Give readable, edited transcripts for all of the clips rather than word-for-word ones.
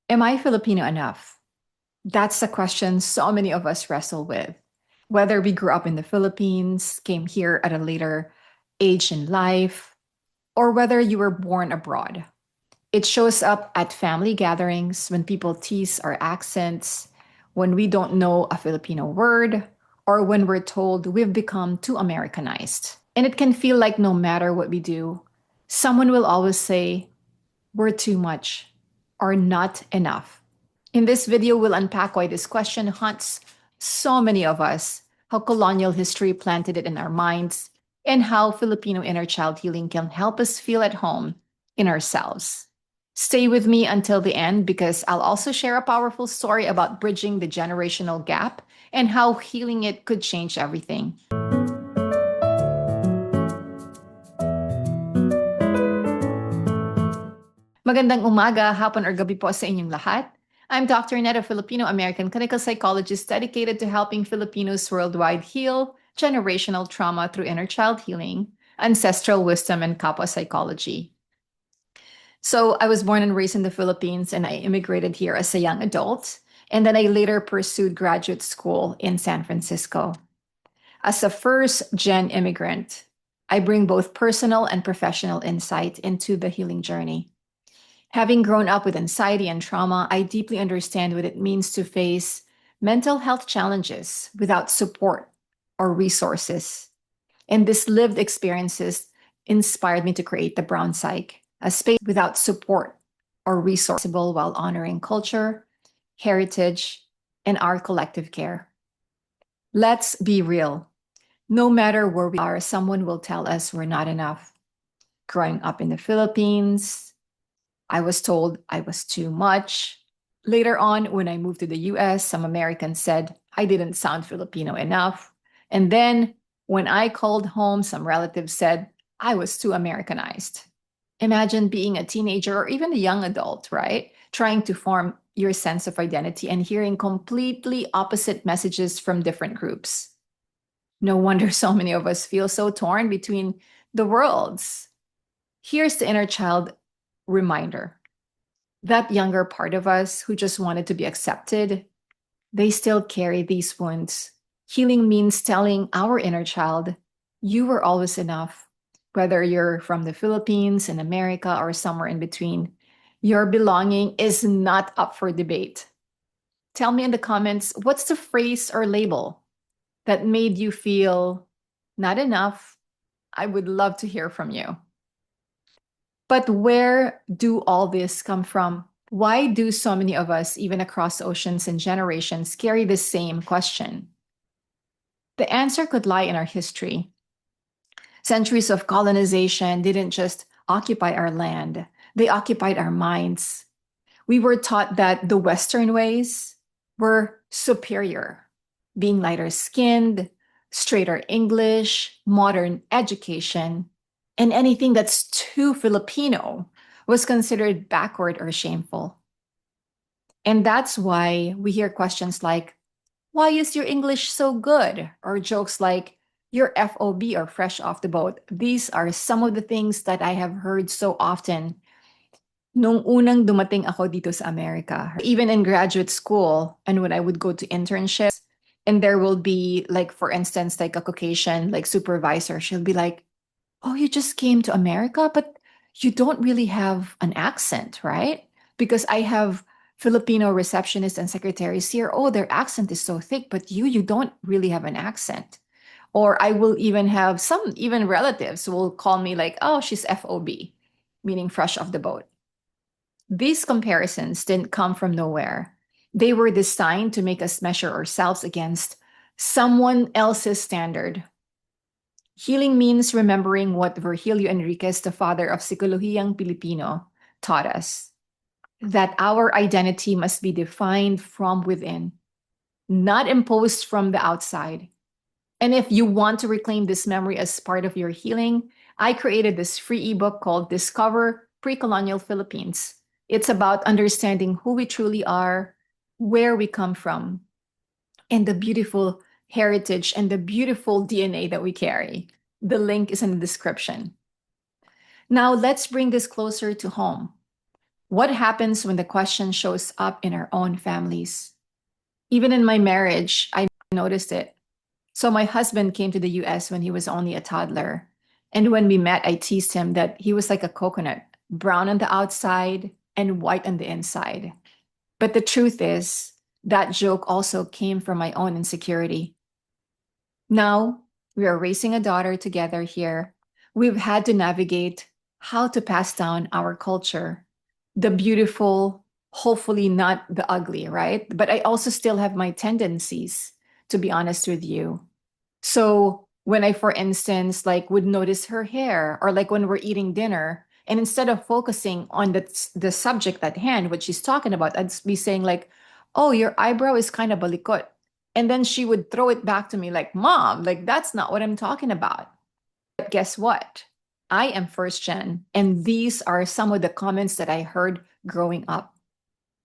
Am I Filipino enough? That's the question so many of us wrestle with. Whether we grew up in the Philippines, came here at a later age in life, or whether you were born abroad. It shows up at family gatherings when people tease our accents, when we don't know a Filipino word, or when we're told we've become too Americanized. And it can feel like no matter what we do, someone will always say, we're too much or not enough. In this video, we'll unpack why this question haunts so many of us, how colonial history planted it in our minds, and how Filipino inner child healing can help us feel at home in ourselves. Stay with me until the end because I'll also share a powerful story about bridging the generational gap and how healing it could change everything. Magandang umaga, hapon or gabi po sa inyong lahat. I'm Dr. Ned, a Filipino-American clinical psychologist dedicated to helping Filipinos worldwide heal generational trauma through inner child healing, ancestral wisdom, and kapwa psychology. So I was born and raised in the Philippines and I immigrated here as a young adult. And then I later pursued graduate school in San Francisco. As a first gen immigrant, I bring both personal and professional insight into the healing journey. Having grown up with anxiety and trauma, I deeply understand what it means to face mental health challenges without support or resources. And this lived experiences inspired me to create the Brown Psych, a space without support or resources while honoring culture, heritage, and our collective care. Let's be real. No matter where we are, someone will tell us we're not enough. Growing up in the Philippines, I was told I was too much. Later on, when I moved to the US, some Americans said I didn't sound Filipino enough. And then when I called home, some relatives said I was too Americanized. Imagine being a teenager or even a young adult, right? Trying to form your sense of identity and hearing completely opposite messages from different groups. No wonder so many of us feel so torn between the worlds. Here's the inner child reminder. That younger part of us who just wanted to be accepted, they still carry these wounds. Healing means telling our inner child, you were always enough. Whether you're from the Philippines, in America, or somewhere in between, your belonging is not up for debate. Tell me in the comments, what's the phrase or label that made you feel not enough? I would love to hear from you. But where do all this come from? Why do so many of us, even across oceans and generations, carry the same question? The answer could lie in our history. Centuries of colonization didn't just occupy our land, they occupied our minds. We were taught that the Western ways were superior, being lighter skinned, straighter English, modern education, and anything that's too Filipino was considered backward or shameful. And that's why we hear questions like, why is your English so good? Or jokes like, you're FOB or fresh off the boat. These are some of the things that I have heard so often nung unang dumating ako dito sa America. Even in graduate school and when I would go to internships, and there will be like, for instance, like a Caucasian like supervisor, she'll be like, oh, you just came to America, but you don't really have an accent, right? Because I have Filipino receptionists and secretaries here. Oh, their accent is so thick, but you don't really have an accent. Or I will even have some even relatives will call me like, oh, she's FOB, meaning fresh off the boat. These comparisons didn't come from nowhere. They were designed to make us measure ourselves against someone else's standard. Healing means remembering what Virgilio Enriquez, the father of Psikolohiyang Pilipino, taught us. That our identity must be defined from within, not imposed from the outside. And if you want to reclaim this memory as part of your healing, I created this free ebook called Discover Pre-Colonial Philippines. It's about understanding who we truly are, where we come from, and the beautiful heritage and the beautiful DNA that we carry. The link is in the description. Now let's bring this closer to home. What happens when the question shows up in our own families? Even in my marriage, I noticed it. So my husband came to the US when he was only a toddler. And when we met, I teased him that he was like a coconut, brown on the outside and white on the inside. But the truth is, that joke also came from my own insecurity. Now we are raising a daughter together here. We've had to navigate how to pass down our culture, the beautiful, hopefully not the ugly, right? But I also still have my tendencies, to be honest with you. So when I, for instance, like would notice her hair, or like when we're eating dinner, and instead of focusing on the subject at hand, what she's talking about, I'd be saying like, "Oh, your eyebrow is kind of balikot," and then she would throw it back to me like, "Mom, like that's not what I'm talking about." But guess what? I am first gen, and these are some of the comments that I heard growing up.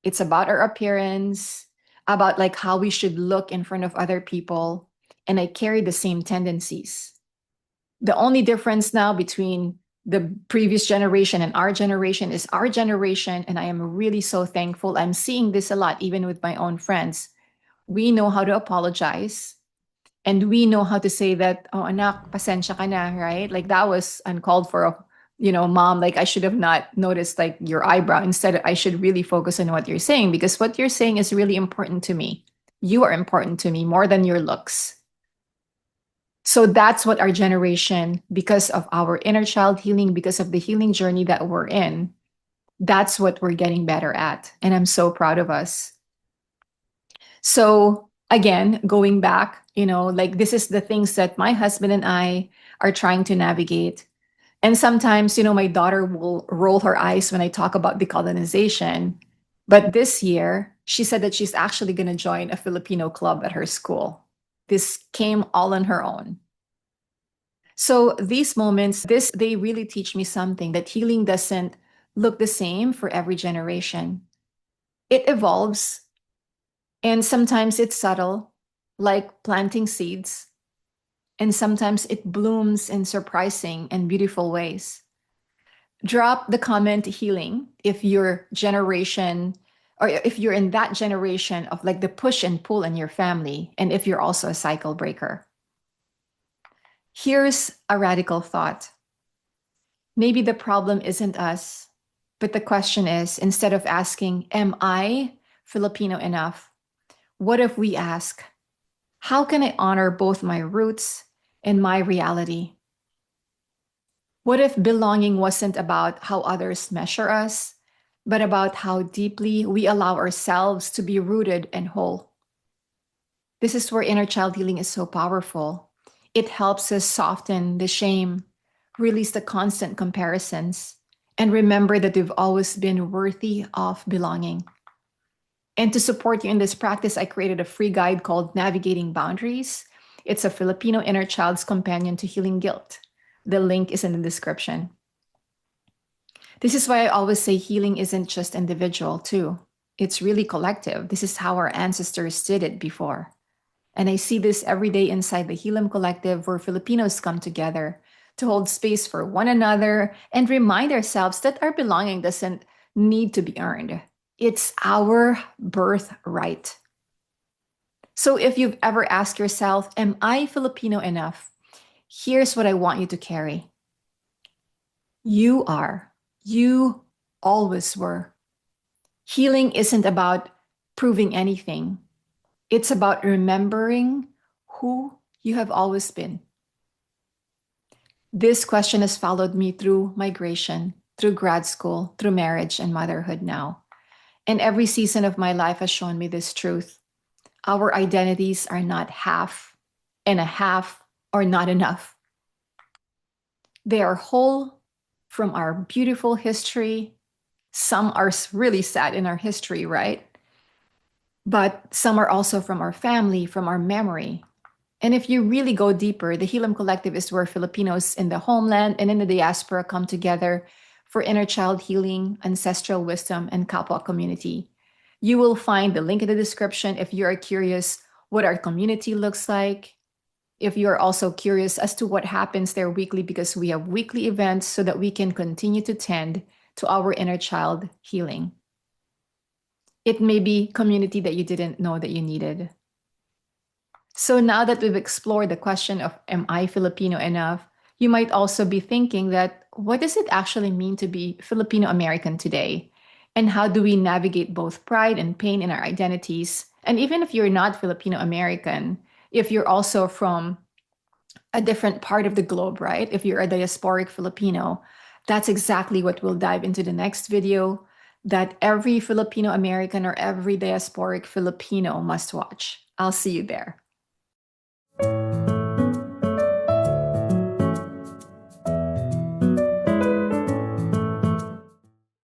It's about our appearance, about like how we should look in front of other people, and I carry the same tendencies. The only difference now between the previous generation and our generation is our generation, and I am really so thankful. I'm seeing this a lot, even with my own friends. We know how to apologize, and we know how to say that, "Oh, anak, pasensya ka na," right? Like that was uncalled for. Mom, like I should have not noticed like your eyebrow. Instead, I should really focus on what you're saying because what you're saying is really important to me. You are important to me more than your looks. So that's what our generation, because of our inner child healing, because of the healing journey that we're in, that's what we're getting better at. And I'm so proud of us. So again, going back, like this is the things that my husband and I are trying to navigate. And sometimes, my daughter will roll her eyes when I talk about decolonization. But this year, she said that she's actually going to join a Filipino club at her school. This came all on her own. So these moments, they really teach me something that healing doesn't look the same for every generation. It evolves, and sometimes it's subtle, like planting seeds, and sometimes it blooms in surprising and beautiful ways. Drop the comment healing if your generation or if you're in that generation of like the push and pull in your family, and if you're also a cycle breaker. Here's a radical thought. Maybe the problem isn't us, but the question is, instead of asking, "Am I Filipino enough?" What if we ask, "How can I honor both my roots and my reality?" What if belonging wasn't about how others measure us, but about how deeply we allow ourselves to be rooted and whole? This is where inner child healing is so powerful. It helps us soften the shame, release the constant comparisons, and remember that we've always been worthy of belonging. And to support you in this practice, I created a free guide called Navigating Boundaries. It's a Filipino inner child's companion to healing guilt. The link is in the description. This is why I always say healing isn't just individual, too. It's really collective. This is how our ancestors did it before. And I see this every day inside the Healim Collective, where Filipinos come together to hold space for one another and remind ourselves that our belonging doesn't need to be earned. It's our birthright. So if you've ever asked yourself, "Am I Filipino enough?" Here's what I want you to carry. You are. You always were. Healing isn't about proving anything. It's about remembering who you have always been. This question has followed me through migration, through grad school, through marriage and motherhood now. And every season of my life has shown me this truth. Our identities are not half and a half or not enough. They are whole from our beautiful history. Some are really sad in our history, right? But some are also from our family, from our memory. And if you really go deeper, the Healim Collective is where Filipinos in the homeland and in the diaspora come together for inner child healing, ancestral wisdom, and kapwa community. You will find the link in the description if you are curious what our community looks like. If you are also curious as to what happens there weekly, because we have weekly events so that we can continue to tend to our inner child healing. It may be community that you didn't know that you needed. So now that we've explored the question of, am I Filipino enough? You might also be thinking that, what does it actually mean to be Filipino American today? And how do we navigate both pride and pain in our identities? And even if you're not Filipino American, if you're also from a different part of the globe, right? If you're a diasporic Filipino, that's exactly what we'll dive into the next video, that every Filipino American or every diasporic Filipino must watch. I'll see you there.